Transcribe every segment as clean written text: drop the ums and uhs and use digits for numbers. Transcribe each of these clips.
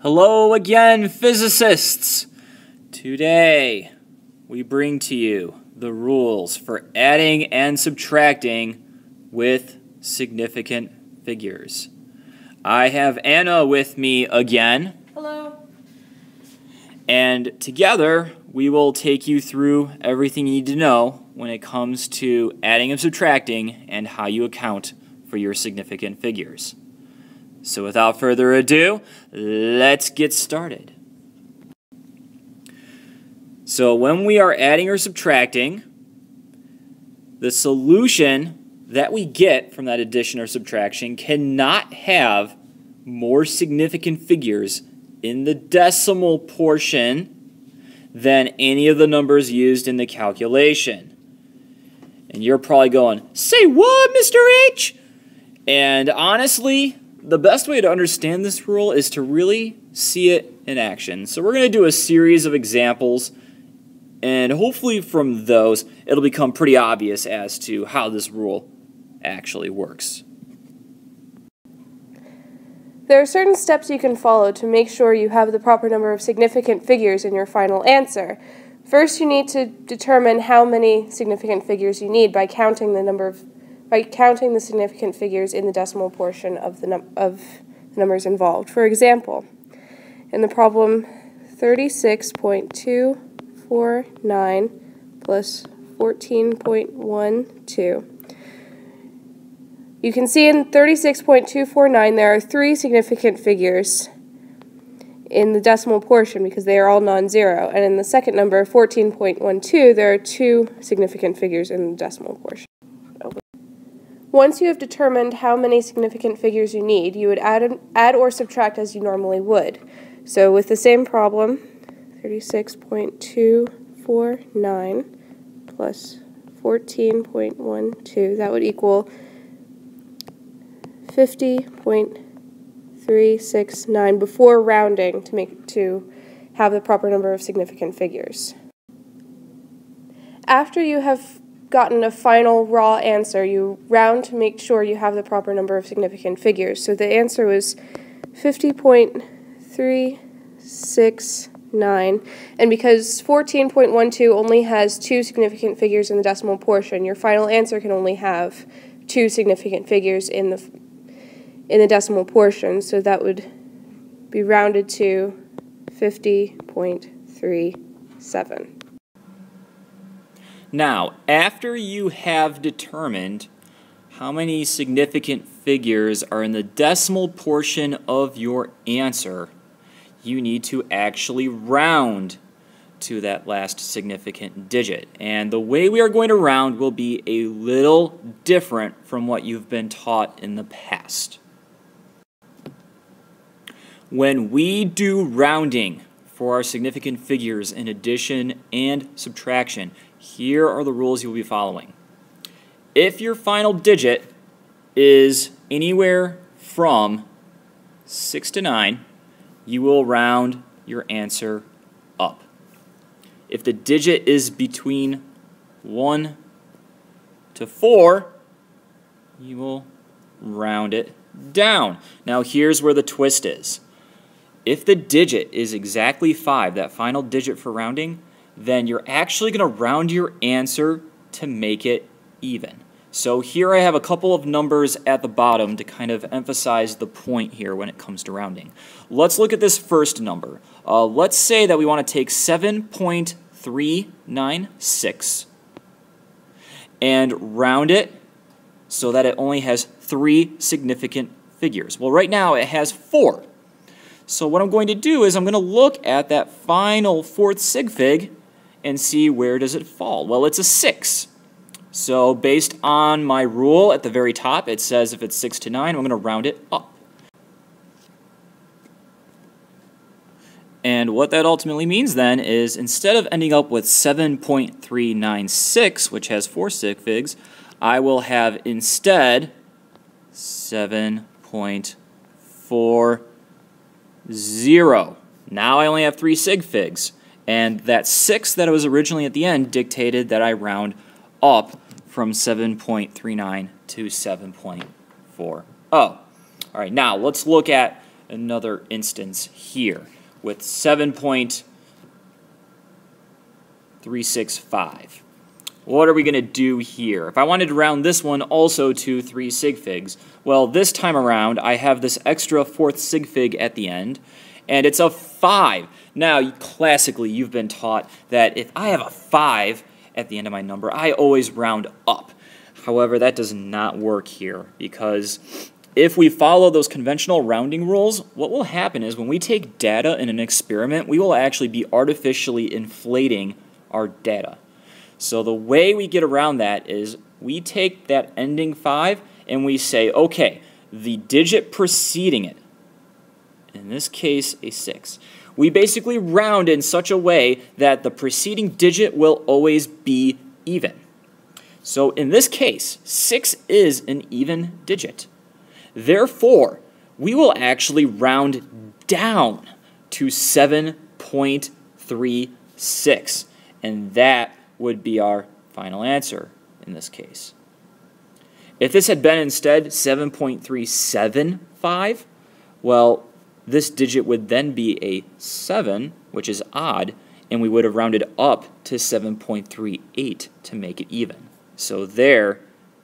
Hello again, physicists! Today, we bring to you the rules for adding and subtracting with significant figures. I have Anna with me again. Hello. And together, we will take you through everything you need to know when it comes to adding and subtracting and how you account for your significant figures. So without further ado, let's get started. So when we are adding or subtracting, the solution that we get from that addition or subtraction cannot have more significant figures in the decimal portion than any of the numbers used in the calculation. And you're probably going, "Say what, Mr. H?" And honestly, the best way to understand this rule is to really see it in action. So we're going to do a series of examples, and hopefully from those, it'll become pretty obvious as to how this rule actually works. There are certain steps you can follow to make sure you have the proper number of significant figures in your final answer. First, you need to determine how many significant figures you need by counting the significant figures in the decimal portion of the numbers involved. For example, in the problem 36.249 plus 14.12, you can see in 36.249 there are three significant figures in the decimal portion because they are all non-zero, and in the second number, 14.12, there are two significant figures in the decimal portion. Once you have determined how many significant figures you need, you would add or subtract as you normally would. So with the same problem, 36.249 plus 14.12, that would equal 50.369 before rounding to have the proper number of significant figures. After you have gotten a final raw answer, you round to make sure you have the proper number of significant figures. So the answer was 50.369, and because 14.12 only has two significant figures in the decimal portion, your final answer can only have two significant figures in the decimal portion, so that would be rounded to 50.37. Now, after you have determined how many significant figures are in the decimal portion of your answer, you need to actually round to that last significant digit. And the way we are going to round will be a little different from what you've been taught in the past. When we do rounding for our significant figures in addition and subtraction, here are the rules you'll be following. If your final digit is anywhere from 6 to 9, you will round your answer up. If the digit is between 1 to 4, you will round it down. Now here's where the twist is. If the digit is exactly 5, that final digit for rounding, then you're actually going to round your answer to make it even. So here I have a couple of numbers at the bottom to kind of emphasize the point here when it comes to rounding. Let's look at this first number. Let's say that we want to take 7.396 and round it so that it only has 3 significant figures. Well, right now it has 4. So what I'm going to do is I'm going to look at that final fourth sig fig and see where does it fall. Well, it's a 6. So based on my rule at the very top, it says if it's 6 to 9, I'm going to round it up. And what that ultimately means then is instead of ending up with 7.396, which has 4 sig figs, I will have instead 7.40. Now I only have 3 sig figs, and that 6 that was originally at the end dictated that I round up from 7.39 to 7.40. All right, now let's look at another instance here with 7.365. What are we going to do here? If I wanted to round this one also to 3 sig figs, well, this time around I have this extra 4th sig fig at the end, and it's a 5. Now, classically, you've been taught that if I have a 5 at the end of my number, I always round up. However, that does not work here, because if we follow those conventional rounding rules, what will happen is when we take data in an experiment, we will actually be artificially inflating our data. So the way we get around that is we take that ending 5 and we say, okay, the digit preceding it, in this case a 6, we basically round in such a way that the preceding digit will always be even. So in this case, 6 is an even digit. Therefore, we will actually round down to 7.36, and that would be our final answer in this case. If this had been instead 7.375, well, this digit would then be a 7, which is odd, and we would have rounded up to 7.38 to make it even. So there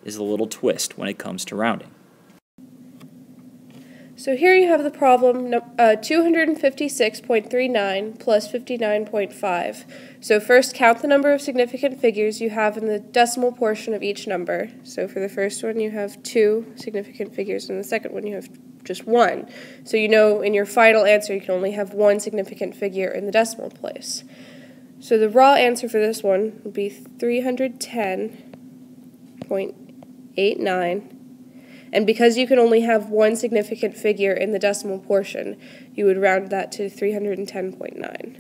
is a little twist when it comes to rounding. So here you have the problem 256.39 plus 59.5. So first count the number of significant figures you have in the decimal portion of each number. So for the first one you have 2 significant figures, and the second one you have just 1. So you know in your final answer you can only have 1 significant figure in the decimal place. So the raw answer for this one would be 310.89. And because you can only have 1 significant figure in the decimal portion, you would round that to 310.9.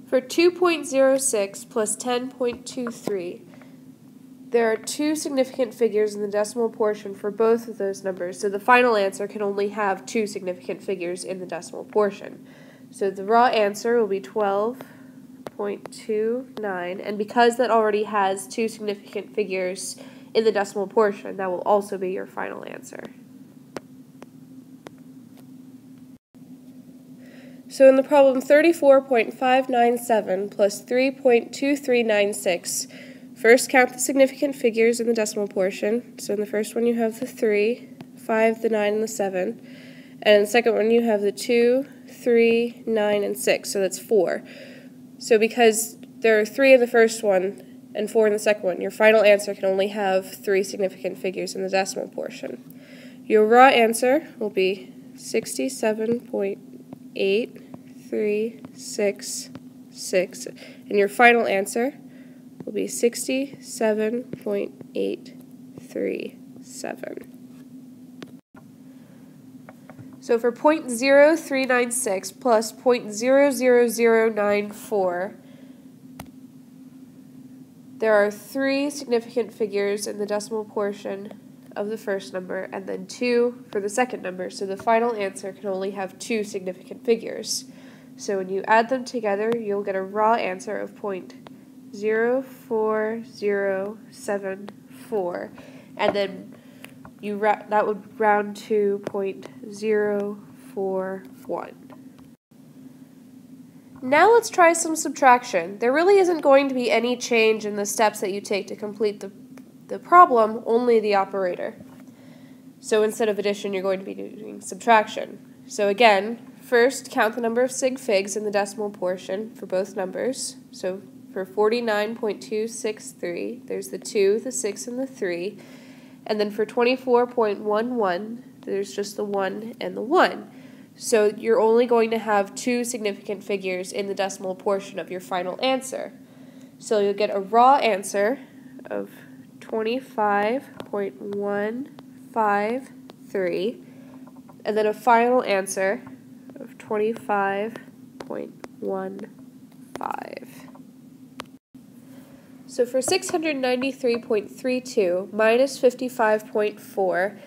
For 2.06 plus 10.23, there are 2 significant figures in the decimal portion for both of those numbers, so the final answer can only have 2 significant figures in the decimal portion. So the raw answer will be 12.29, and because that already has 2 significant figures in the decimal portion, that will also be your final answer. So in the problem 34.597 plus 3.2396, first count the significant figures in the decimal portion. So in the first one you have the 3, 5, the 9, and the 7. And in the second one you have the 2, 3, 9, and 6, so that's 4. So because there are 3 in the first one and 4 in the second one, your final answer can only have 3 significant figures in the decimal portion. Your raw answer will be 67.8366, and your final answer will be 67.837. So for 0.0396 plus 0.00094, there are 3 significant figures in the decimal portion of the first number, and then 2 for the second number, so the final answer can only have 2 significant figures. So when you add them together, you'll get a raw answer of 0.04074, and then that would round to 0.041. Now let's try some subtraction. There really isn't going to be any change in the steps that you take to complete the problem, only the operator. So instead of addition, you're going to be doing subtraction. So again, first count the number of sig figs in the decimal portion for both numbers. So for 49.263, there's the 2, the 6, and the 3. And then for 24.11, there's just the 1 and the 1. So you're only going to have 2 significant figures in the decimal portion of your final answer. So you'll get a raw answer of 25.153, and then a final answer of 25.15. So for 693.32 minus 55.4,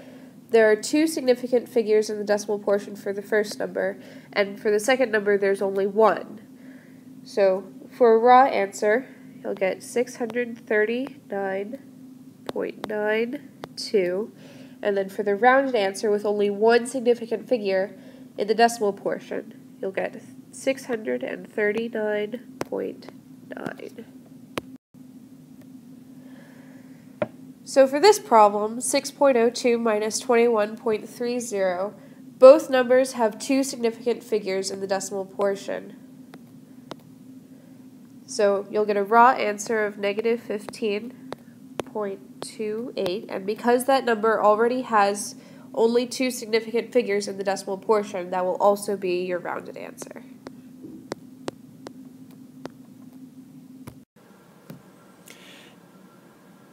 there are 2 significant figures in the decimal portion for the first number, and for the second number there's only 1. So for a raw answer, you'll get 639.9 6.2. And then for the rounded answer with only one significant figure in the decimal portion, you'll get 639.9. So for this problem, 6.02 minus 21.30, both numbers have two significant figures in the decimal portion. So you'll get a raw answer of negative 15.28, and because that number already has only two significant figures in the decimal portion, that will also be your rounded answer.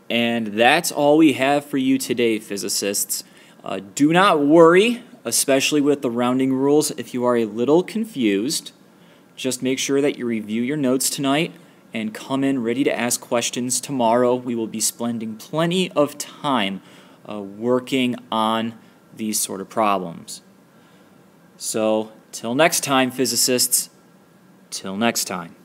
And that's all we have for you today, physicists. Do not worry, especially with the rounding rules, if you are a little confused. Just make sure that you review your notes tonight and come in ready to ask questions tomorrow. We will be spending plenty of time working on these sort of problems. So, till next time, physicists, till next time.